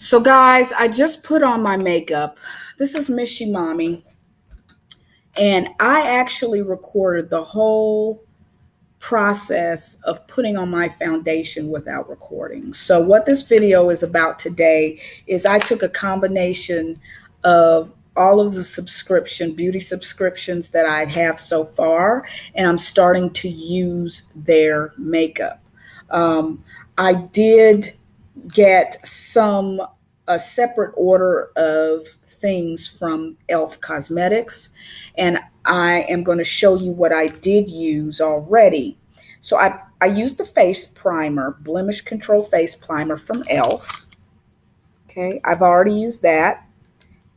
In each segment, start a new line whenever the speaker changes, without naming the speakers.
So guys, I just put on my makeup. This is Miss Mommy, and I actually recorded the whole process of putting on my foundation without recording. So what this video is about today is I took a combination of all of the beauty subscriptions that I have so far, and I'm starting to use their makeup. I did get a separate order of things from E.L.F Cosmetics, and I am going to show you what I did use already. So I used the face primer, blemish control face primer from E.L.F. Okay, I've already used that.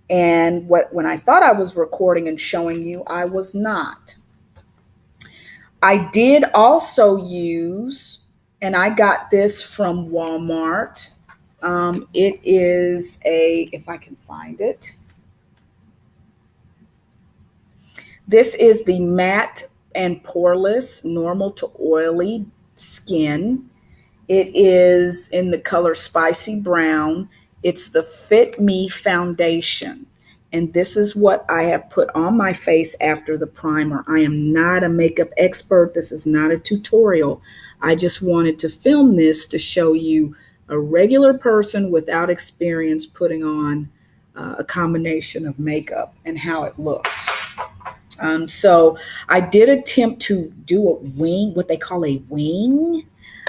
And when I thought I was recording and showing you, I was not. I did also use, and I got this from Walmart. It is if I can find it. This is the matte and poreless, normal to oily skin. It is in the color Spicy Brown. It's the Fit Me foundation. And this is what I have put on my face after the primer. I am not a makeup expert. This is not a tutorial. I just wanted to film this to show you a regular person without experience putting on a combination of makeup and how it looks. So I did attempt to do a wing, what they call a wing.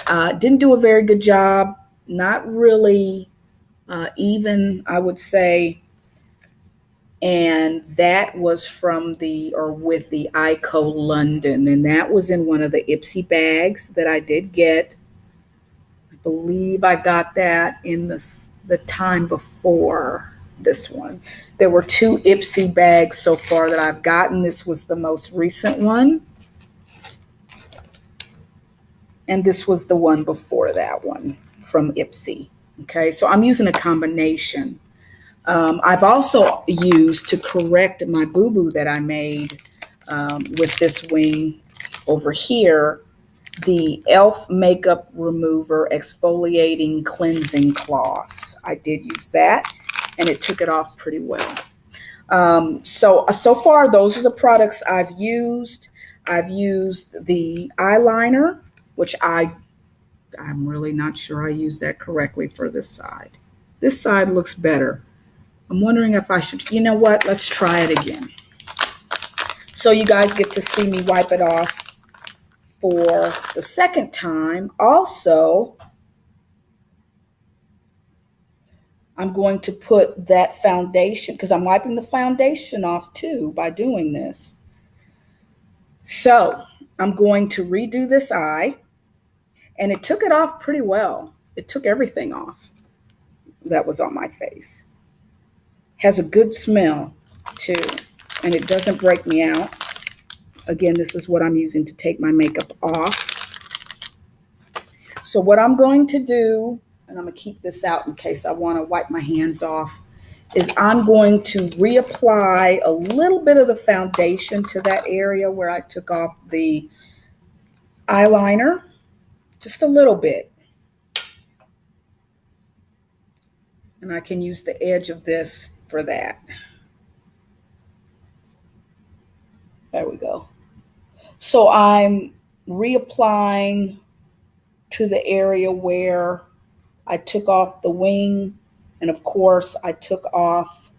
Didn't do a very good job. Not really even, I would say. And that was with the Ico London. And that was in one of the Ipsy bags that I did get. I believe I got that in the time before this one. There were 2 Ipsy bags so far that I've gotten. This was the most recent one. And this was the one before that one from Ipsy. Okay, so I'm using a combination. I've also used, to correct my boo-boo that I made with this wing over here, the E.L.F Makeup Remover Exfoliating Cleansing Cloths. I did use that, and it took it off pretty well. So far, those are the products I've used. I've used the eyeliner, which I'm really not sure I used that correctly for this side. This side looks better. I'm wondering if I should, you know what? Let's try it again. So you guys get to see me wipe it off for the second time. Also, I'm going to put that foundation, because I'm wiping the foundation off too by doing this. So I'm going to redo this eye, and it took it off pretty well. It took everything off that was on my face. Has a good smell too, and it doesn't break me out. Again, this is what I'm using to take my makeup off. So what I'm going to do, and I'm going to keep this out in case I want to wipe my hands off, is I'm going to reapply a little bit of the foundation to that area where I took off the eyeliner, just a little bit. And I can use the edge of this for that. There we go. So I'm reapplying to the area where I took off the wing, and of course I took off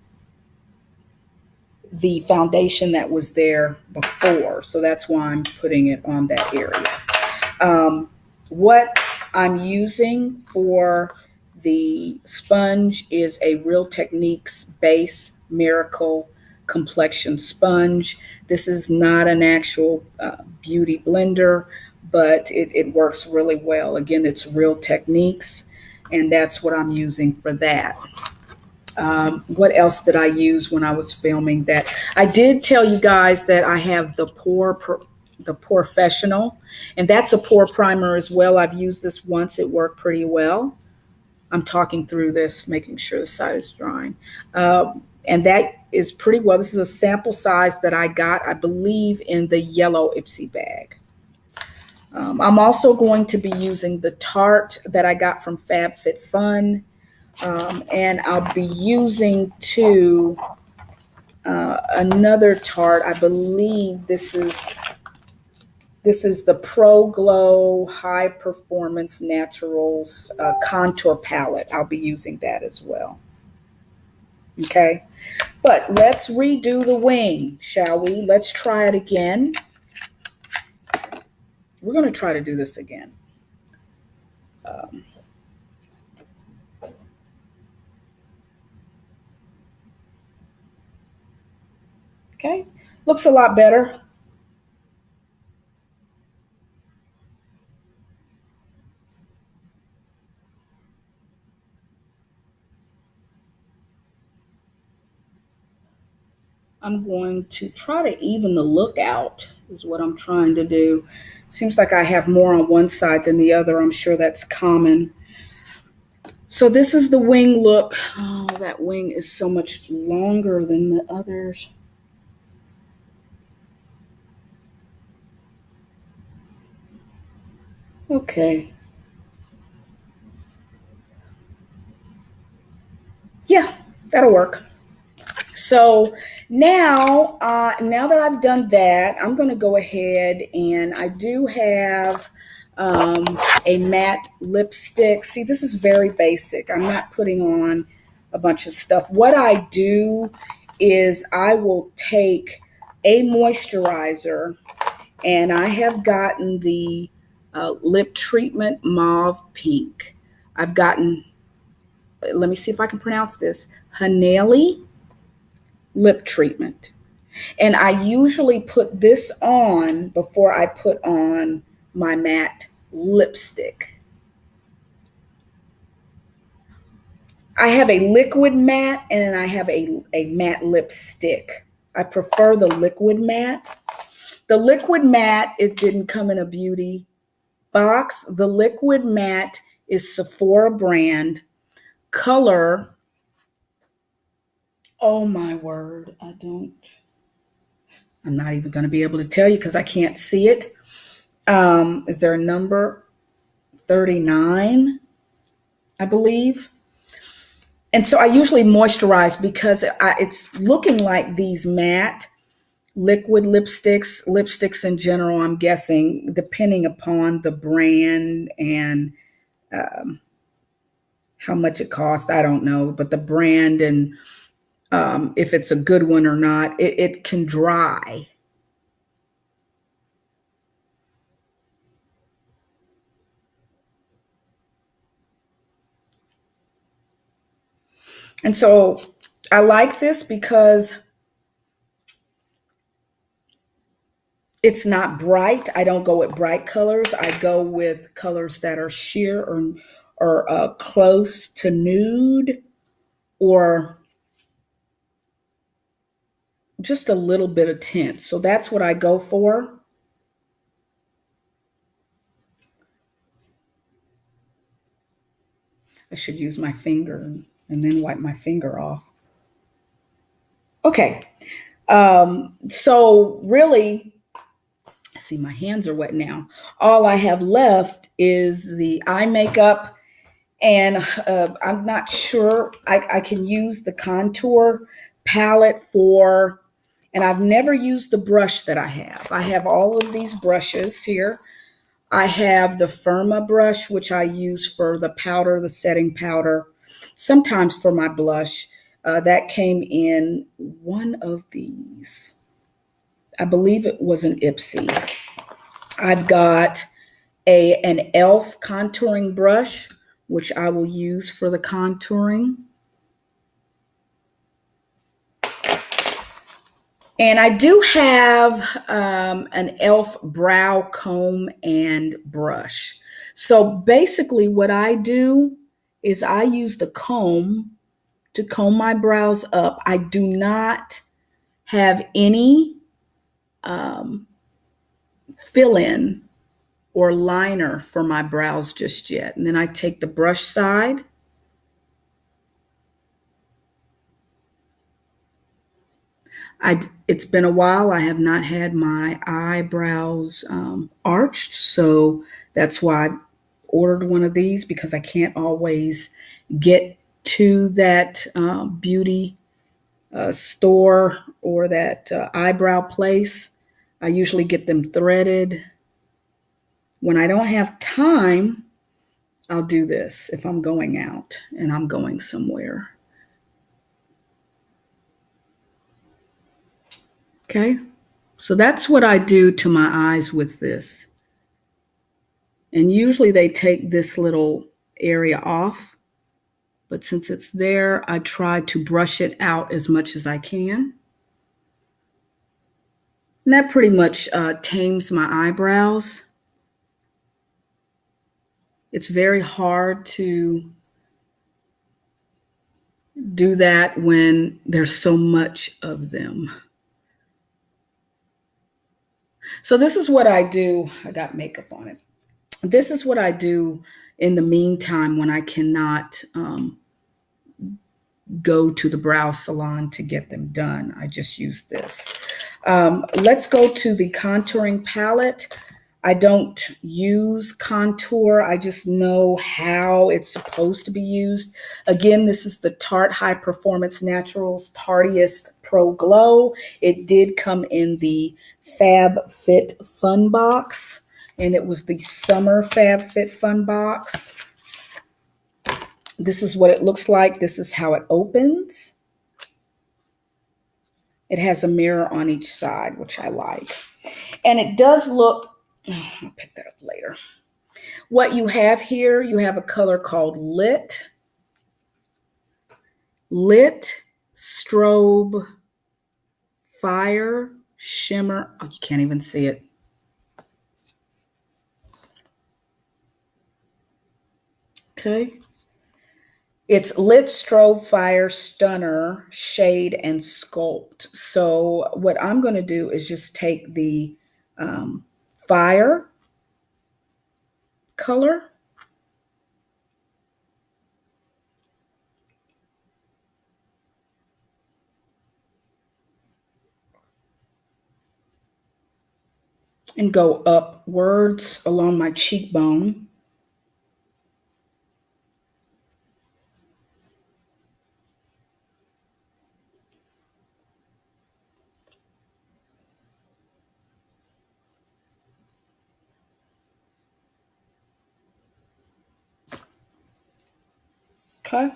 the foundation that was there before. So that's why I'm putting it on that area. What I'm using for the sponge is a Real Techniques Base Miracle Complexion Sponge. This is not an actual beauty blender, but it works really well. Again, it's Real Techniques, and that's what I'm using for that. What else did I use when I was filming that? I did tell you guys that I have the Professional, and that's a pore primer as well. I've used this once. It worked pretty well. I'm talking through this, making sure the side is drying. And that is pretty well. This is a sample size that I got, I believe, in the yellow Ipsy bag. I'm also going to be using the Tarte that I got from FabFitFun. And I'll be using two another Tarte. I believe this is the Pro Glow High Performance Naturals contour palette. I'll be using that as well. Okay, but let's redo the wing, shall we? Let's try it again. We're going to try to do this again. Um, okay, looks a lot better. I'm going to try to even the look out is what I'm trying to do. Seems like I have more on one side than the other. I'm sure that's common. So this is the wing look. Oh, that wing is so much longer than the others. Okay. Yeah, that'll work. So now that I've done that, I'm going to go ahead and I do have a matte lipstick. See, this is very basic. I'm not putting on a bunch of stuff. What I do is I will take a moisturizer, and I have gotten the lip treatment mauve pink. I've gotten, let me see if I can pronounce this, Haneli lip treatment. And I usually put this on before I put on my matte lipstick. I have a liquid matte and then I have a matte lipstick. I prefer the liquid matte. The liquid matte, it didn't come in a beauty box. The liquid matte is Sephora brand. Color, oh my word, I'm not even going to be able to tell you because I can't see it. Is there a number? 39, I believe. And so I usually moisturize because it's looking like these matte liquid lipsticks in general, I'm guessing, depending upon the brand and um, how much it costs, I don't know, but the brand and if it's a good one or not, it can dry. And so I like this because it's not bright. I don't go with bright colors. I go with colors that are sheer or close to nude or just a little bit of tint. So that's what I go for. I should use my finger and then wipe my finger off. Okay. So really, see, my hands are wet now. All I have left is the eye makeup, and I'm not sure I can use the contour palette for, and I've never used the brush that I have. I have all of these brushes here. I have the Firma brush, which I use for the powder, the setting powder, sometimes for my blush. That came in one of these. I believe it was an Ipsy. I've got an E.L.F contouring brush, which I will use for the contouring. And I do have an E.L.F brow comb and brush. So basically what I do is I use the comb to comb my brows up. I do not have any um, fill-in or liner for my brows just yet. And then I take the brush side. It's been a while. I have not had my eyebrows arched, so that's why I ordered one of these because I can't always get to that beauty store or that eyebrow place. I usually get them threaded. When I don't have time, I'll do this if I'm going out and I'm going somewhere. Okay, so that's what I do to my eyes with this. And usually they take this little area off, but since it's there, I try to brush it out as much as I can. And that pretty much tames my eyebrows. It's very hard to do that when there's so much of them. So this is what I do. I got makeup on it. This is what I do in the meantime when I cannot go to the brow salon to get them done. I just use this. Let's go to the contouring palette. I don't use contour. I just know how it's supposed to be used. Again, this is the Tarte High Performance Naturals Tardiest Pro Glow. It did come in the Fab Fit Fun Box, and it was the Summer Fab Fit Fun Box. This is what it looks like. This is how it opens. It has a mirror on each side, which I like. And it does look, I'll pick that up later. What you have here, you have a color called Lit. Lit, Strobe, Fire, Shimmer. Oh, you can't even see it. Okay. It's Lit, Strobe, Fire, Stunner, Shade, and Sculpt. So what I'm going to do is just take the Fire color and go upwards along my cheekbone. Okay.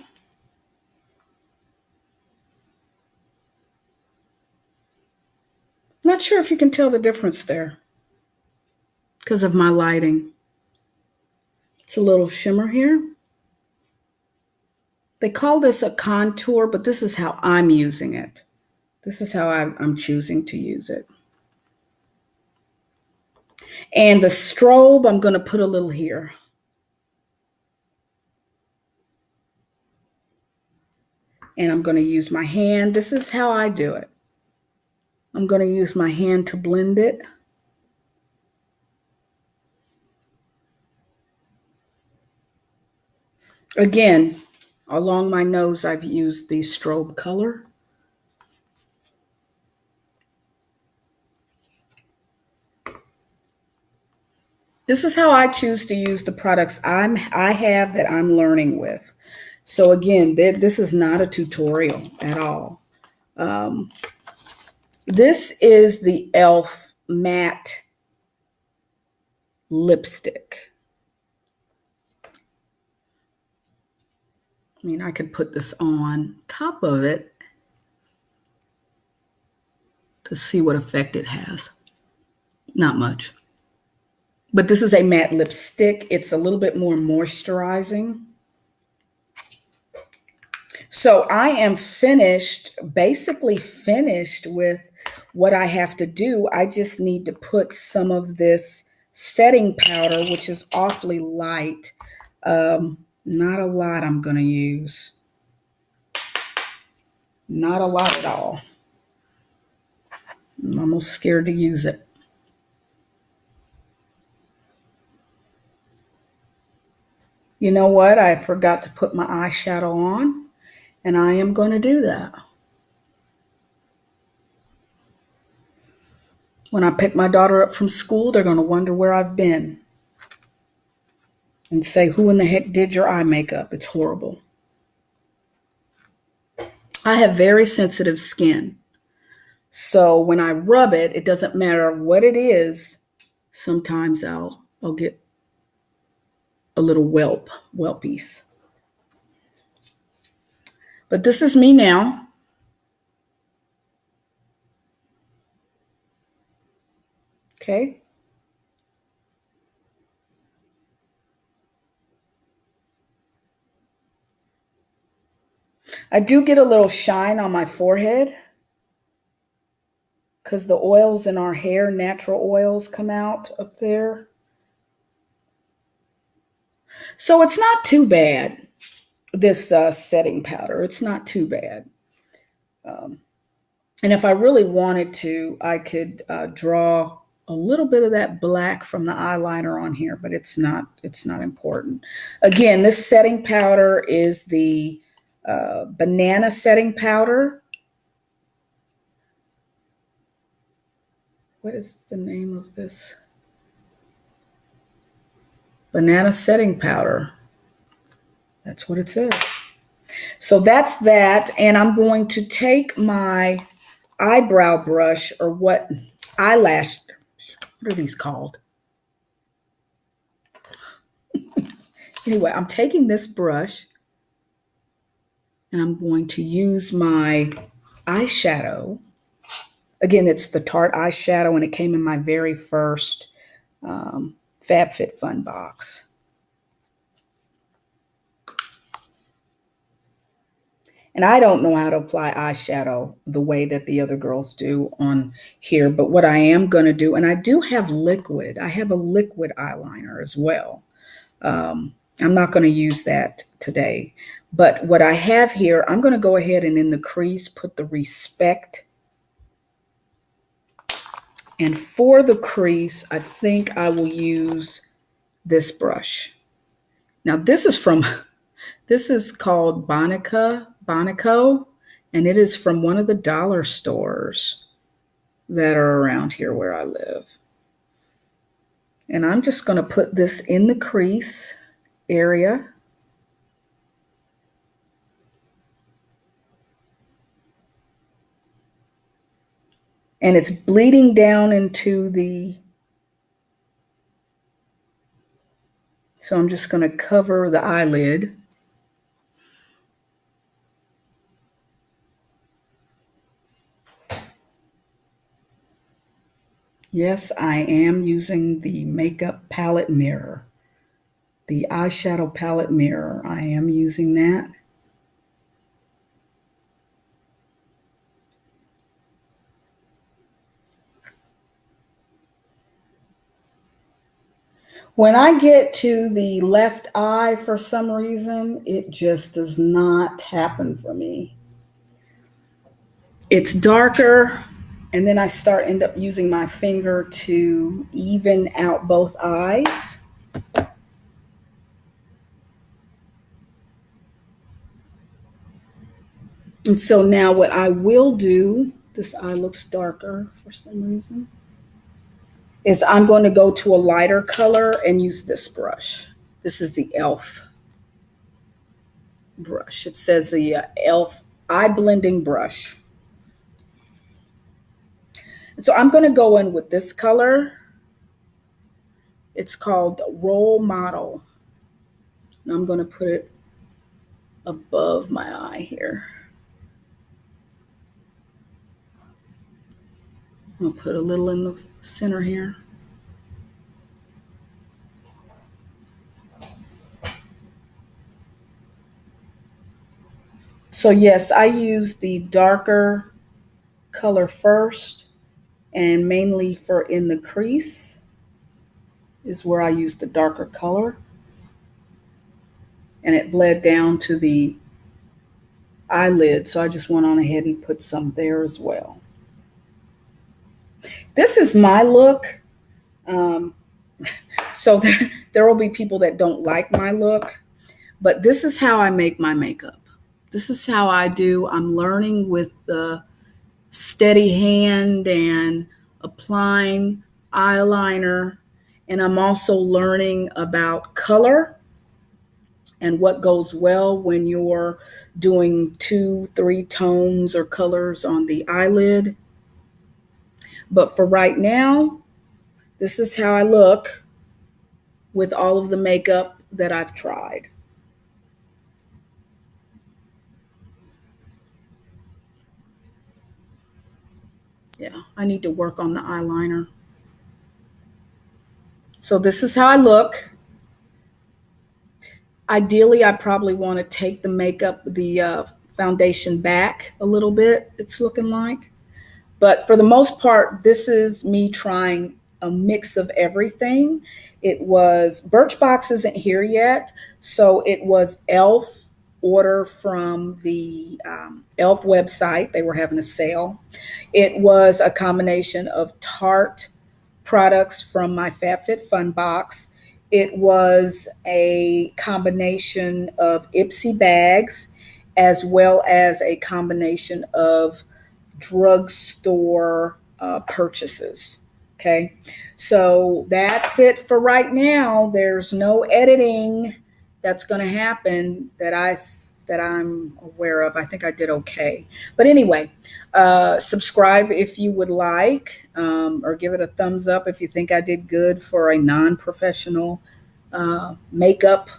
Not sure if you can tell the difference there because of my lighting. It's a little shimmer here. They call this a contour, but this is how I'm using it. This is how I'm choosing to use it. And the strobe, I'm going to put a little here. And I'm going to use my hand. This is how I do it. I'm going to use my hand to blend it. Again, along my nose, I've used the strobe color. This is how I choose to use the products I have that I'm learning with. So again, this is not a tutorial at all. This is the E.L.F. matte lipstick. I mean, I could put this on top of it to see what effect it has. Not much. But this is a matte lipstick. It's a little bit more moisturizing. So I am finished, basically finished with what I have to do. I just need to put some of this setting powder, which is awfully light. Not a lot I'm going to use. Not a lot at all. I'm almost scared to use it. You know what? I forgot to put my eyeshadow on, and I am going to do that. When I pick my daughter up from school, they're going to wonder where I've been and say, who in the heck did your eye makeup? It's horrible. I have very sensitive skin. So when I rub it, it doesn't matter what it is. Sometimes I'll get a little whelpies. But this is me now. Okay. I do get a little shine on my forehead because the oils in our hair, natural oils, come out up there. So it's not too bad, this setting powder. It's not too bad. Um, and if I really wanted to, I could draw a little bit of that black from the eyeliner on here, but it's not important. Again, this setting powder is the banana setting powder. What is the name of this? Banana setting powder. That's what it says. So that's that. And I'm going to take my eyebrow brush, or what eyelash, what are these called? Anyway, I'm taking this brush and I'm going to use my eyeshadow. Again, it's the Tarte eyeshadow, and it came in my very first FabFitFun box. And I don't know how to apply eyeshadow the way that the other girls do on here, but what I am going to do, and I do have liquid. I have a liquid eyeliner as well. I'm not going to use that today. But what I have here, I'm going to go ahead and in the crease put the Respect. And for the crease, I think I will use this brush. Now this is called Bonico, and it is from one of the dollar stores that are around here where I live. And I'm just going to put this in the crease area. And it's bleeding down into so I'm just going to cover the eyelid. Yes, I am using the makeup palette mirror. The eyeshadow palette mirror. I am using that. When I get to the left eye, for some reason, it just does not happen for me. It's darker, and then I end up using my finger to even out both eyes. And so now what I will do, this eye looks darker for some reason, is I'm going to go to a lighter color and use this brush. This is the E.L.F. brush. It says the E.L.F. eye blending brush. And so I'm going to go in with this color. It's called Role Model. And I'm going to put it above my eye here. I'll put a little in the center here. So yes, I use the darker color first, and mainly for in the crease is where I use the darker color. And it bled down to the eyelid, so I just went on ahead and put some there as well. This is my look. So there will be people that don't like my look, but this is how I make my makeup. This is how I do. I'm learning with the steady hand and applying eyeliner, and I'm also learning about color and what goes well when you're doing 2, 3 tones or colors on the eyelid. But for right now, this is how I look with all of the makeup that I've tried. Yeah, I need to work on the eyeliner. So this is how I look. Ideally, I probably want to take the makeup, the foundation back a little bit, it's looking like. But for the most part, this is me trying a mix of everything. It was Birchbox isn't here yet, so it was E.L.F. order from the E.L.F. website. They were having a sale. It was a combination of Tarte products from my FabFitFun box. It was a combination of Ipsy bags, as well as a combination of drugstore purchases. Okay, so that's it for right now. There's no editing that's going to happen that I'm aware of. I think I did okay. But anyway, subscribe if you would like, or give it a thumbs up if you think I did good for a non-professional makeup.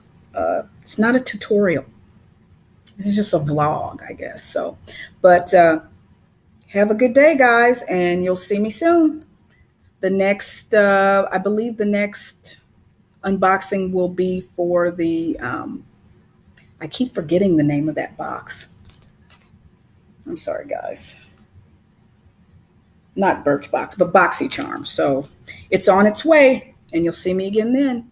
It's not a tutorial. This is just a vlog, I guess. So, but have a good day, guys, and you'll see me soon. The next, I believe the next unboxing will be for the, I keep forgetting the name of that box. I'm sorry, guys. Not Birchbox, but BoxyCharm. So it's on its way, and you'll see me again then.